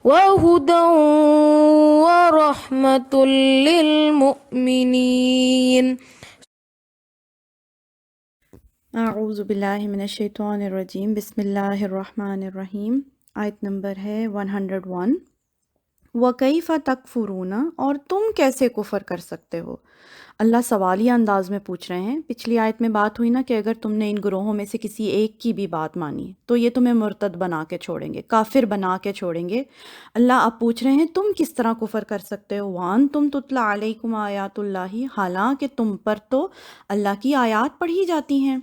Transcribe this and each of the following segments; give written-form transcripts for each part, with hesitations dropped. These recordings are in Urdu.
وهدى ورحمة للمؤمنين. اعوذ باللہ من الشیطان الرجیم، بسم اللہ الرحمن الرحیم۔ آیت نمبر ہے 101۔ وَكَيْفَ تَكْفُرُونَ، اور تم کیسے کفر کر سکتے ہو؟ اللہ سوالیہ انداز میں پوچھ رہے ہیں۔ پچھلی آیت میں بات ہوئی نا کہ اگر تم نے ان گروہوں میں سے کسی ایک کی بھی بات مانی تو یہ تمہیں مرتد بنا کے چھوڑیں گے، کافر بنا کے چھوڑیں گے۔ اللہ اب پوچھ رہے ہیں تم کس طرح کفر کر سکتے ہو؟ وَأَنْتُمْ تُتْلَى عَلَيْكُمْ آیاتُ اللہِ، حالانکہ تم پر تو اللہ کی آیات پڑھی جاتی ہیں۔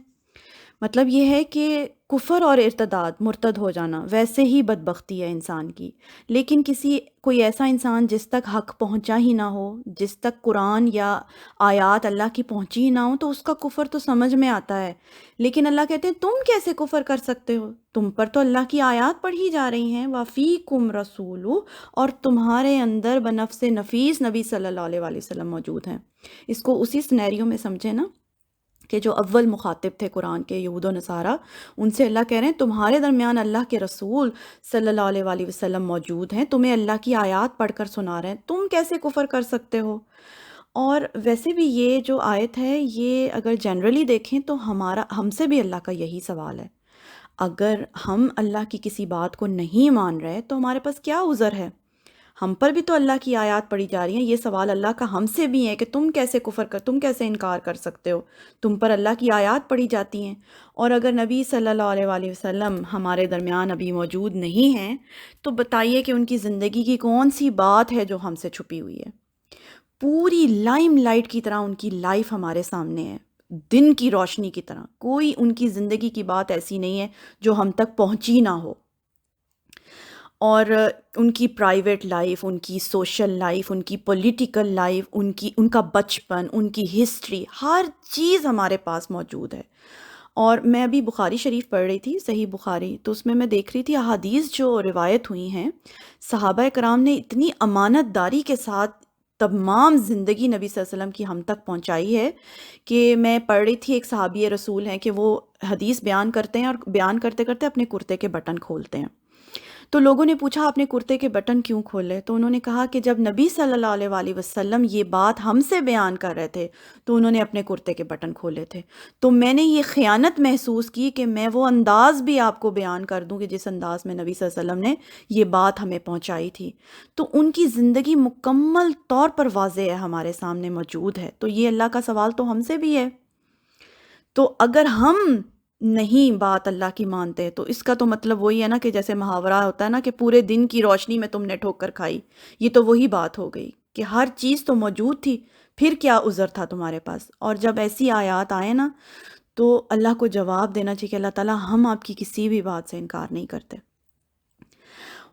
مطلب یہ ہے کہ کفر اور ارتداد، مرتد ہو جانا ویسے ہی بدبختی ہے انسان کی، لیکن کوئی ایسا انسان جس تک حق پہنچا ہی نہ ہو، جس تک قرآن یا آیات اللہ کی پہنچی ہی نہ ہو، تو اس کا کفر تو سمجھ میں آتا ہے۔ لیکن اللہ کہتے ہیں تم کیسے کفر کر سکتے ہو؟ تم پر تو اللہ کی آیات پڑھی جا رہی ہیں۔ وَفِيكُمْ رَسُولُ، اور تمہارے اندر بنفس نفیس نبی صلی اللہ علیہ وآلہ وسلم موجود ہیں۔ اس کو اسی سنیریو میں سمجھے نا کہ جو اول مخاطب تھے قرآن کے، یہود و نصارہ، ان سے اللہ کہہ رہے ہیں تمہارے درمیان اللہ کے رسول صلی اللہ علیہ وآلہ وسلم موجود ہیں، تمہیں اللہ کی آیات پڑھ کر سنا رہے ہیں، تم کیسے کفر کر سکتے ہو؟ اور ویسے بھی یہ جو آیت ہے، یہ اگر جنرلی دیکھیں تو ہم سے بھی اللہ کا یہی سوال ہے۔ اگر ہم اللہ کی کسی بات کو نہیں مان رہے تو ہمارے پاس کیا عذر ہے؟ ہم پر بھی تو اللہ کی آیات پڑھی جا رہی ہیں۔ یہ سوال اللہ کا ہم سے بھی ہے کہ تم کیسے تم کیسے انکار کر سکتے ہو؟ تم پر اللہ کی آیات پڑھی جاتی ہیں۔ اور اگر نبی صلی اللہ علیہ وآلہ وسلم ہمارے درمیان ابھی موجود نہیں ہیں تو بتائیے کہ ان کی زندگی کی کون سی بات ہے جو ہم سے چھپی ہوئی ہے؟ پوری لائم لائٹ کی طرح ان کی لائف ہمارے سامنے ہے، دن کی روشنی کی طرح۔ کوئی ان کی زندگی کی بات ایسی نہیں ہے جو ہم تک پہنچی نہ ہو۔ اور ان کی پرائیویٹ لائف، ان کی سوشل لائف، ان کی پولیٹیکل لائف، ان کا بچپن، ان کی ہسٹری، ہر چیز ہمارے پاس موجود ہے۔ اور میں ابھی بخاری شریف پڑھ رہی تھی، صحیح بخاری، تو اس میں دیکھ رہی تھی احادیث جو روایت ہوئی ہیں، صحابہ کرام نے اتنی امانت داری کے ساتھ تمام زندگی نبی صلی اللہ علیہ وسلم کی ہم تک پہنچائی ہے کہ میں پڑھ رہی تھی، ایک صحابی رسول ہیں کہ وہ حدیث بیان کرتے ہیں اور بیان کرتے کرتے اپنے کرتے کے بٹن کھولتے ہیں۔ تو لوگوں نے پوچھا اپنے کرتے کے بٹن کیوں کھولے؟ تو انہوں نے کہا کہ جب نبی صلی اللہ علیہ وآلہ وسلم یہ بات ہم سے بیان کر رہے تھے تو انہوں نے اپنے کرتے کے بٹن کھولے تھے۔ تو میں نے یہ خیانت محسوس کی کہ میں وہ انداز بھی آپ کو بیان کر دوں کہ جس انداز میں نبی صلی اللہ علیہ وسلم نے یہ بات ہمیں پہنچائی تھی۔ تو ان کی زندگی مکمل طور پر واضح ہے، ہمارے سامنے موجود ہے۔ تو یہ اللہ کا سوال تو ہم سے بھی ہے۔ تو اگر ہم نہیں بات اللہ کی مانتے تو اس کا تو مطلب وہی ہے نا کہ جیسے محاورہ ہوتا ہے نا کہ پورے دن کی روشنی میں تم نے ٹھوکر کھائی، یہ تو وہی بات ہو گئی کہ ہر چیز تو موجود تھی، پھر کیا عذر تھا تمہارے پاس؟ اور جب ایسی آیات آئے نا تو اللہ کو جواب دینا چاہیے کہ اللہ تعالیٰ ہم آپ کی کسی بھی بات سے انکار نہیں کرتے۔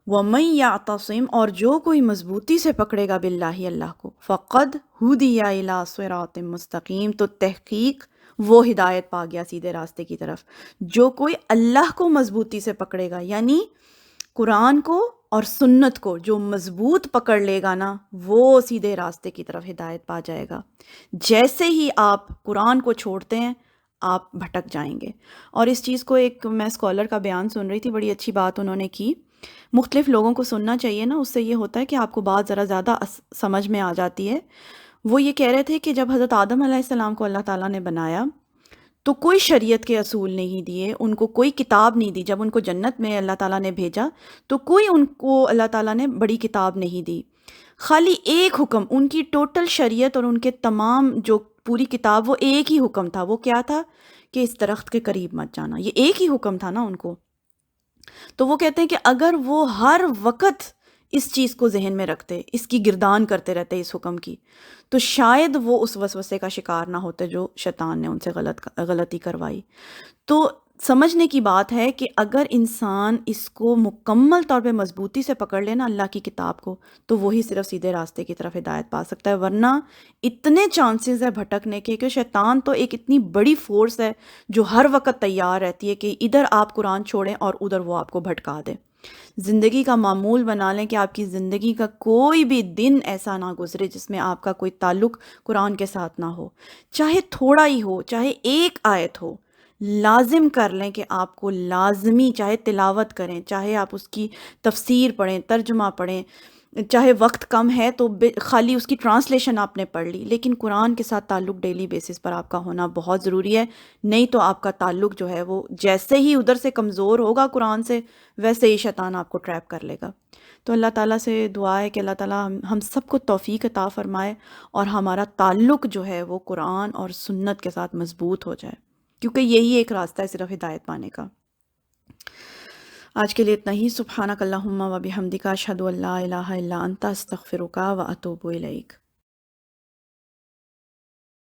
وَمَن يَعْتَصِمْ، اور جو کوئی مضبوطی سے پکڑے گا باللہ اللہ کو، فَقَدْ هُدِيَ إِلَىٰ صِرَاطٍ مستقیم، تو تحقیق وہ ہدایت پا گیا سیدھے راستے کی طرف۔ جو کوئی اللہ کو مضبوطی سے پکڑے گا، یعنی قرآن کو اور سنت کو جو مضبوط پکڑ لے گا نا، وہ سیدھے راستے کی طرف ہدایت پا جائے گا۔ جیسے ہی آپ قرآن کو چھوڑتے ہیں آپ بھٹک جائیں گے۔ اور اس چیز کو ایک میں اسکالر کا بیان سن رہی تھی، بڑی اچھی بات انہوں نے کی۔ مختلف لوگوں کو سننا چاہیے نا، اس سے یہ ہوتا ہے کہ آپ کو بات ذرا زیادہ سمجھ میں آ جاتی ہے۔ وہ یہ کہہ رہے تھے کہ جب حضرت آدم علیہ السلام کو اللہ تعالیٰ نے بنایا تو کوئی شریعت کے اصول نہیں دیے، ان کو کوئی کتاب نہیں دی۔ جب ان کو جنت میں اللہ تعالیٰ نے بھیجا تو کوئی ان کو اللہ تعالیٰ نے بڑی کتاب نہیں دی، خالی ایک حکم، ان کی ٹوٹل شریعت اور ان کے تمام جو پوری کتاب، وہ ایک ہی حکم تھا۔ وہ کیا تھا؟ کہ اس درخت کے قریب مت جانا۔ یہ ایک ہی حکم تھا نا ان کو۔ تو وہ کہتے ہیں کہ اگر وہ ہر وقت اس چیز کو ذہن میں رکھتے، اس کی گردان کرتے رہتے اس حکم کی، تو شاید وہ اس وسوسے کا شکار نہ ہوتے جو شیطان نے ان سے غلطی کروائی۔ تو سمجھنے کی بات ہے کہ اگر انسان اس کو مکمل طور پہ مضبوطی سے پکڑ لینا اللہ کی کتاب کو، تو وہی صرف سیدھے راستے کی طرف ہدایت پا سکتا ہے، ورنہ اتنے چانسز ہے بھٹکنے کے کہ شیطان تو ایک اتنی بڑی فورس ہے جو ہر وقت تیار رہتی ہے کہ ادھر آپ قرآن چھوڑیں اور ادھر وہ آپ کو بھٹکا دے۔ زندگی کا معمول بنا لیں کہ آپ کی زندگی کا کوئی بھی دن ایسا نہ گزرے جس میں آپ کا کوئی تعلق قرآن کے ساتھ نہ ہو، چاہے تھوڑا ہی ہو، چاہے ایک آیت ہو، لازم کر لیں کہ آپ کو لازمی، چاہے تلاوت کریں، چاہے آپ اس کی تفسیر پڑھیں، ترجمہ پڑھیں، چاہے وقت کم ہے تو خالی اس کی ٹرانسلیشن آپ نے پڑھ لی، لیکن قرآن کے ساتھ تعلق ڈیلی بیسس پر آپ کا ہونا بہت ضروری ہے، نہیں تو آپ کا تعلق جو ہے وہ جیسے ہی ادھر سے کمزور ہوگا قرآن سے، ویسے ہی شیطان آپ کو ٹریپ کر لے گا۔ تو اللہ تعالیٰ سے دعا ہے کہ اللہ تعالیٰ ہم سب کو توفیق عطا فرمائے اور ہمارا تعلق جو ہے وہ قرآن اور سنت کے ساتھ مضبوط ہو جائے، کیونکہ یہی ایک راستہ ہے صرف ہدایت پانے کا۔ آج کے لیے اتنا ہی۔ سبحانک اللہم و بحمدک، اشہد ان لا الہ الا انت، استغفرک و اتوب الیک۔